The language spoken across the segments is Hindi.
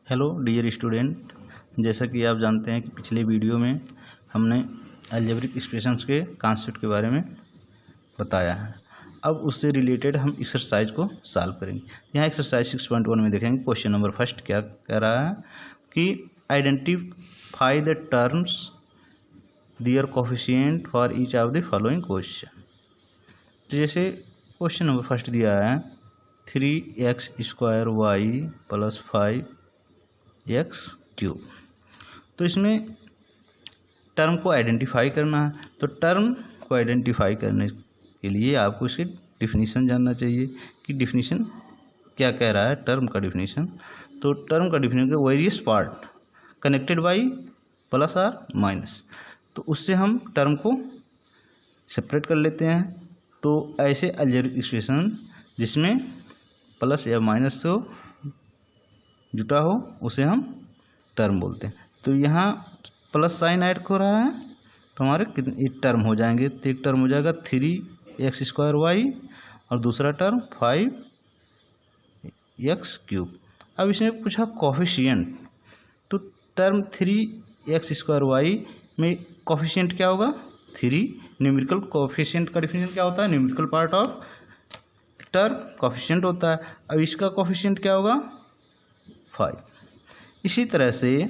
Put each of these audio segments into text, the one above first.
हेलो डियर स्टूडेंट, जैसा कि आप जानते हैं कि पिछले वीडियो में हमने अलजेब्रिक एक्सप्रेशंस के कॉन्सेप्ट के बारे में बताया है। अब उससे रिलेटेड हम एक्सरसाइज को सॉल्व करेंगे। यहाँ एक्सरसाइज 6.1 में देखेंगे क्वेश्चन नंबर फर्स्ट क्या कह रहा है कि identify the terms their coefficient for each of the following question. तो जैसे क्वेश्चन नंबर फर्स्ट दिया है 3x² y + 5x³। तो इसमें टर्म को आइडेंटिफाई करना है। तो टर्म को आइडेंटिफाई करने के लिए आपको इसकी डिफिनीशन जानना चाहिए कि डिफिनीशन क्या कह रहा है। टर्म का डिफिनीशन, तो टर्म का definition various part connected by plus और माइनस। तो उससे हम टर्म को सेपरेट कर लेते हैं। तो ऐसे अलजेब्रिक एक्सप्रेशन जिसमें प्लस या माइनस से जुटा हो उसे हम टर्म बोलते हैं। तो यहाँ प्लस साइन ऐड हो रहा है तो हमारे कितने एक टर्म हो जाएंगे। तो एक टर्म हो जाएगा 3x² y और दूसरा टर्म 5x³। अब इसमें पूछा कोफिशिएंट, तो टर्म 3x² y में कोफिशिएंट क्या होगा 3। न्यूमेरिकल कोफिशिएंट का डिफिनीशन क्या होता है, numerical part of term coefficient होता है। अब इसका कोफिशिएंट क्या होगा 5। इसी तरह से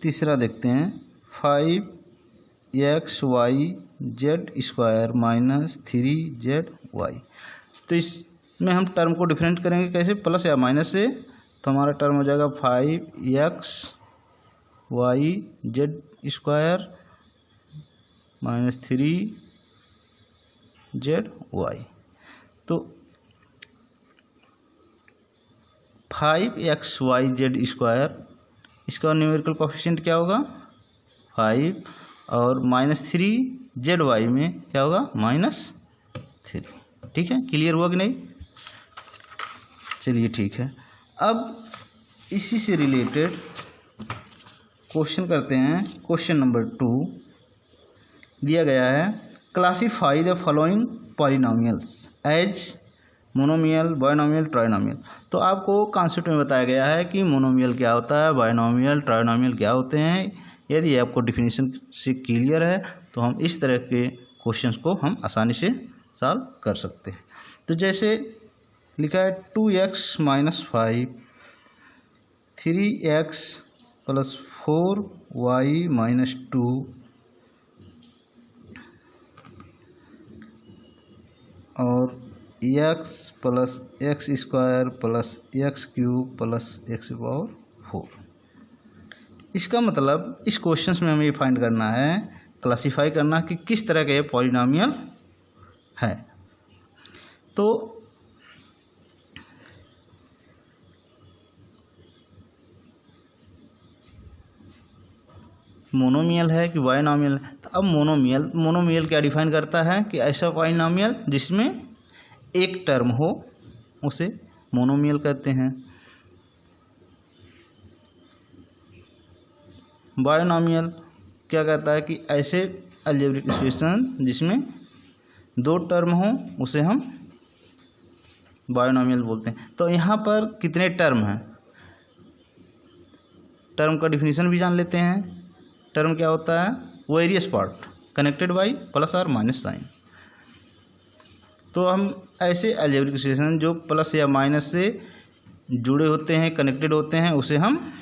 तीसरा देखते हैं 5xy z² - 3zy। तो इसमें हम टर्म को डिफरेंट करेंगे कैसे, प्लस या माइनस से। तो हमारा टर्म हो जाएगा 5xy z² - 3zy। तो 5xy z², इसका न्यूमेरिकल कोफिशिएंट क्या होगा 5 और -3zy में क्या होगा -3। ठीक है, क्लियर हुआ कि नहीं? चलिए ठीक है। अब इसी से रिलेटेड क्वेश्चन करते हैं। क्वेश्चन नंबर 2 दिया गया है classify the following polynomials as monomial, binomial, trinomial. तो आपको कॉन्सेप्ट में बताया गया है कि मोनोमियल क्या होता है, बायनोमियल, ट्राइनोमियल क्या होते हैं। यदि आपको डिफिनीशन से क्लियर है तो हम इस तरह के क्वेश्चंस को हम आसानी से सॉल्व कर सकते हैं। तो जैसे लिखा है 2x - 5 3x + 4y - 2 और x + x² + x³ + x⁴। इसका मतलब इस क्वेश्चन में हमें ये फाइंड करना है, क्लासीफाई करना कि किस तरह का ये पॉलिनोमियल है। तो मोनोमियल है कि बायनोमियल है। तो अब मोनोमियल क्या डिफाइन करता है कि ऐसा पॉलिनोमियल जिसमें एक टर्म हो उसे मोनोमियल कहते हैं। बायनोमियल क्या कहता है कि ऐसे अलजेब्रिक एक्सप्रेशन जिसमें दो टर्म हो उसे हम बायनोमियल बोलते हैं। तो यहाँ पर कितने टर्म हैं, टर्म का डिफिनीशन भी जान लेते हैं। टर्म क्या होता है, various part connected by plus और माइनस साइन। तो हम ऐसे अलजेब्रिक एक्सप्रेशन जो प्लस या माइनस से जुड़े होते हैं, कनेक्टेड होते हैं, उसे हम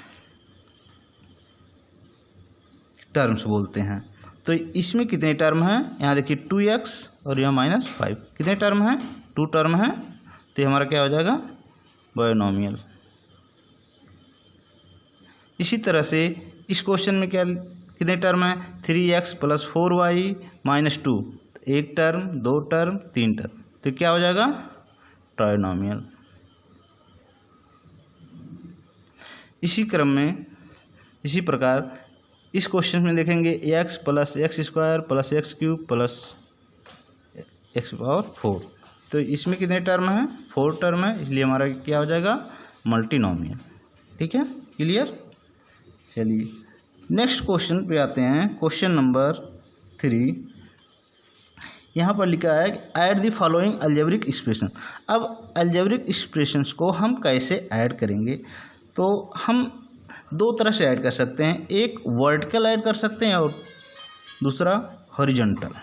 टर्म्स बोलते हैं। तो इसमें कितने टर्म हैं, यहाँ देखिए 2x और यहाँ -5, कितने टर्म हैं 2 टर्म हैं। तो हमारा क्या हो जाएगा बायनोमियल। इसी तरह से इस क्वेश्चन में क्या कितने टर्म हैं 3x + 4y - 2, एक टर्म, 2 टर्म, 3 टर्म। तो क्या हो जाएगा ट्राइनोमियल। इसी क्रम में इसी प्रकार इस क्वेश्चन में देखेंगे x + x² + x³ + x⁴। तो इसमें कितने टर्म हैं 4 टर्म है, इसलिए हमारा क्या हो जाएगा मल्टीनोमियल। ठीक है, क्लियर। चलिए नेक्स्ट क्वेश्चन पे आते हैं। क्वेश्चन नंबर 3 यहाँ पर लिखा है add the following algebraic expression. अब अलजेब्रिक एक्सप्रेशंस को हम कैसे ऐड करेंगे, तो हम दो तरह से ऐड कर सकते हैं, एक वर्टिकल ऐड कर सकते हैं और दूसरा हॉरिजॉन्टल।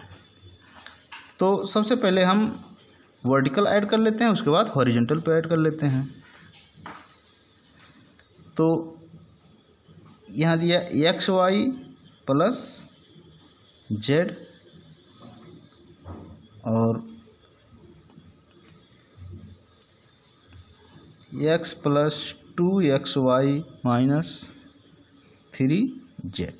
तो सबसे पहले हम वर्टिकल ऐड कर लेते हैं, उसके बाद हॉरिजॉन्टल पे ऐड कर लेते हैं। तो यहाँ दिया एक्स वाई प्लस जेड और x plus 2xy minus 3z।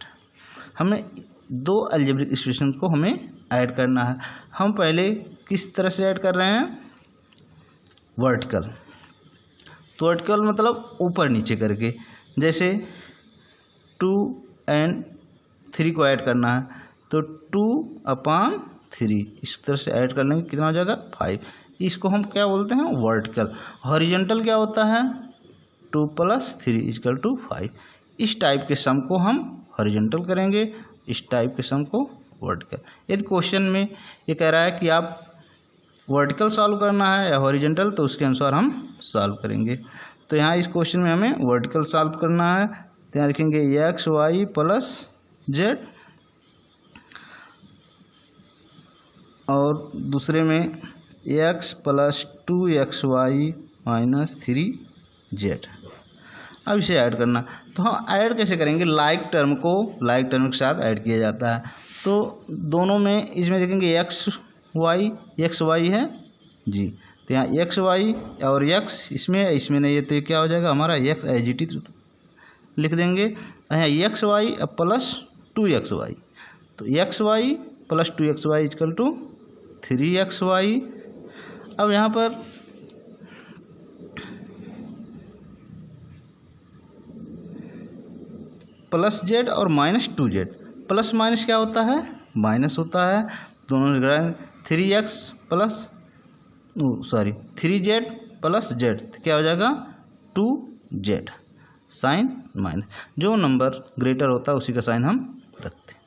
हमें दो अलजेब्रिक एक्सप्रेशन को हमें ऐड करना है। हम पहले किस तरह से ऐड कर रहे हैं, वर्टिकल। तो वर्टिकल मतलब ऊपर नीचे करके, जैसे 2 और 3 को ऐड करना है तो 2/3 इस तरह से ऐड कर लेंगे, कितना हो जाएगा 5। इसको हम क्या बोलते हैं, वर्टिकल। हॉरिजॉन्टल क्या होता है, 2 + 3 = 5। इस टाइप के सम को हम हॉरिजॉन्टल करेंगे, इस टाइप के सम को वर्टिकल। यदि क्वेश्चन में ये कह रहा है कि आप वर्टिकल सॉल्व करना है या हॉरिजॉन्टल, तो उसके अनुसार हम सॉल्व करेंगे। तो यहाँ इस क्वेश्चन में हमें वर्टिकल सॉल्व करना है, तो यहाँ लिखेंगे एक्स वाई प्लस जेड और दूसरे में x plus 2xy minus 3z। अब इसे ऐड करना, तो हम ऐड कैसे करेंगे, लाइक टर्म को लाइक टर्म के साथ ऐड किया जाता है। तो दोनों में इसमें देखेंगे एक्स वाई है जी, तो यहाँ एक्स वाई और एक्स इसमें नहीं है, तो ये क्या हो जाएगा हमारा एक्स एज इट इज लिख देंगे। यहाँ एक्स वाई प्लस 2xy, तो x y plus 2xy = 3xy। अब यहाँ पर प्लस जेड और माइनस 2z। प्लस माइनस क्या होता है, माइनस होता है, दोनों 3z प्लस जेड, तो क्या हो जाएगा 2z साइन माइनस। जो नंबर ग्रेटर होता है उसी का साइन हम रखते हैं।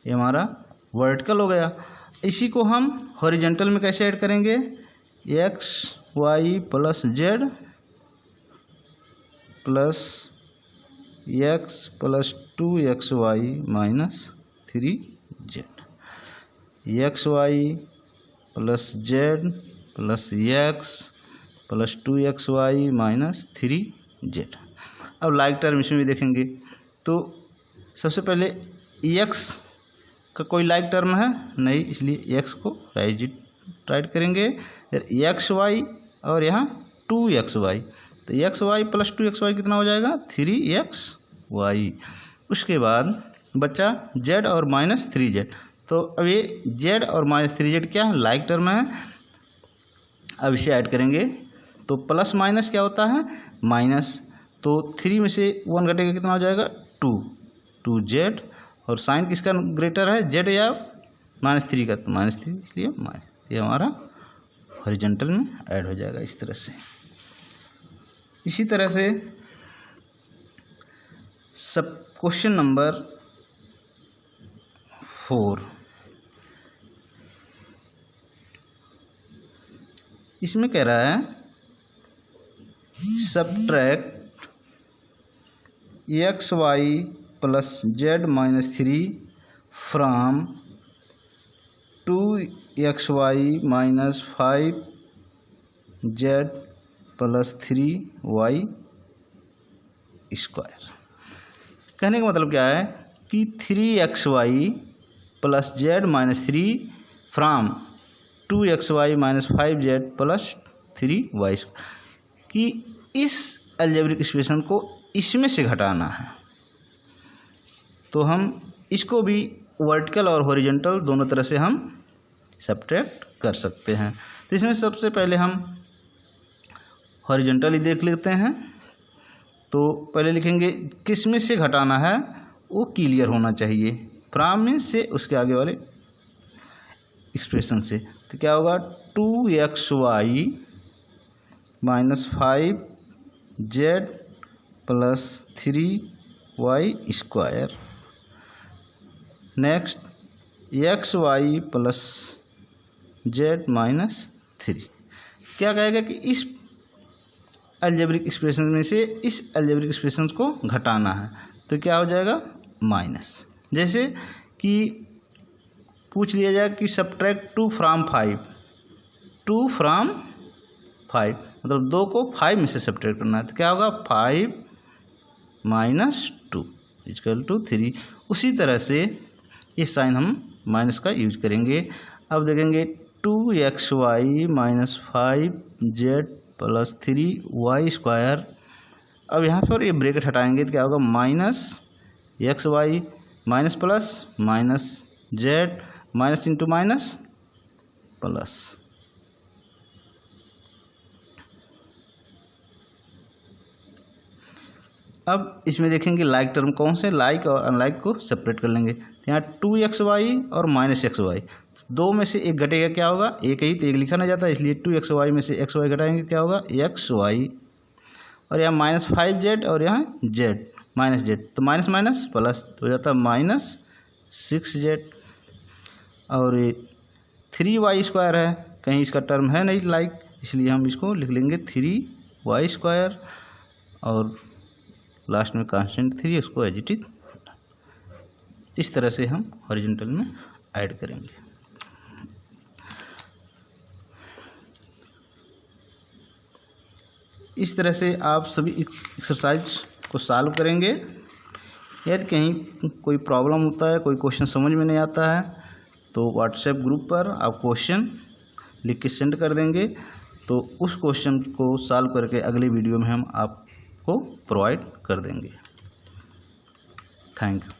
ये हमारा वर्टिकल हो गया। इसी को हम हॉरिजॉन्टल में कैसे ऐड करेंगे, x y plus z plus x plus 2xy minus 3z, x y plus z plus x plus 2xy minus 3z। अब लाइक टर्म इसमें भी देखेंगे, तो सबसे पहले एक्स का कोई लाइक टर्म है नहीं, इसलिए एक्स को राइट करेंगे, एक्स वाई और यहाँ 2xy, तो एक्स वाई प्लस 2xy कितना हो जाएगा 3xy। उसके बाद बचा जेड और माइनस 3z। तो अब ये जेड और माइनस 3z क्या है, लाइक टर्म है। अब इसे ऐड करेंगे, तो प्लस माइनस क्या होता है, माइनस, तो 3 में से 1 घटेगा, कितना हो जाएगा 2z। और साइन किसका ग्रेटर है, जेड या -3 का, तो -3, इसलिए माइनस। ये हमारा हॉरिजॉन्टल में ऐड हो जाएगा इस तरह से। इसी तरह से सब क्वेश्चन नंबर 4, इसमें कह रहा है subtract x y plus z minus 3 from 2xy minus 5z plus 3y square. कहने का मतलब क्या है कि 3xy plus z minus 3 from 2xy minus 5z plus 3y, कि इस अलजेब्रिक एक्सप्रेशन को इसमें से घटाना है। तो हम इसको भी वर्टिकल और हॉरिजॉन्टल दोनों तरह से हम सब्ट्रैक्ट कर सकते हैं। तो इसमें सबसे पहले हम हॉरिजॉन्टल ही देख लेते हैं। तो पहले लिखेंगे किस में से घटाना है, वो क्लियर होना चाहिए, फ्राम में से उसके आगे वाले एक्सप्रेशन से। तो क्या होगा 2xy minus 5z plus 3y square. Next xy plus z minus 3। क्या कहेगा कि इस अलजेब्रिक एक्सप्रेशन में से इस अलजेब्रिक एक्सप्रेशन को घटाना है, तो क्या हो जाएगा माइनस। जैसे कि पूछ लिया जाए कि सब्ट्रैक्ट 2 फ्रॉम 5, 2 फ्रॉम 5 मतलब 2 को 5 में से सब्ट्रैक्ट करना है, तो क्या होगा 5 माइनस 2 इक्वल टू 3। उसी तरह से इस साइन हम माइनस का यूज करेंगे। अब देखेंगे 2xy minus 5z plus 3y²। अब यहाँ पर ये ब्रैकेट हटाएंगे तो क्या होगा minus xy minus plus minus z minus into minus plus. अब इसमें देखेंगे लाइक टर्म कौन से, लाइक और अनलाइक को सेपरेट कर लेंगे। तो यहाँ 2xy और माइनस xy, दो में से एक घटेगा, क्या होगा एक ही, तो एक लिखा ना जाता, इसलिए 2xy में से xy घटाएंगे, क्या होगा xy। और यहाँ माइनस 5z और यहाँ z माइनस z, तो माइनस माइनस प्लस तो हो जाता है माइनस 6z। और ये 3y² है, कहीं इसका टर्म है नहीं लाइक, इसलिए हम इसको लिख लेंगे 3y²। और लास्ट में कांस्टेंट 3 उसको एज इट इज। इस तरह से हम हॉरिजॉन्टल में ऐड करेंगे। इस तरह से आप सभी एक्सरसाइज को सॉल्व करेंगे। यदि कहीं कोई प्रॉब्लम होता है, कोई क्वेश्चन समझ में नहीं आता है, तो व्हाट्सएप ग्रुप पर आप क्वेश्चन लिख के सेंड कर देंगे, तो उस क्वेश्चन को सॉल्व करके अगले वीडियो में हम आपको प्रोवाइड कर देंगे। Thank you.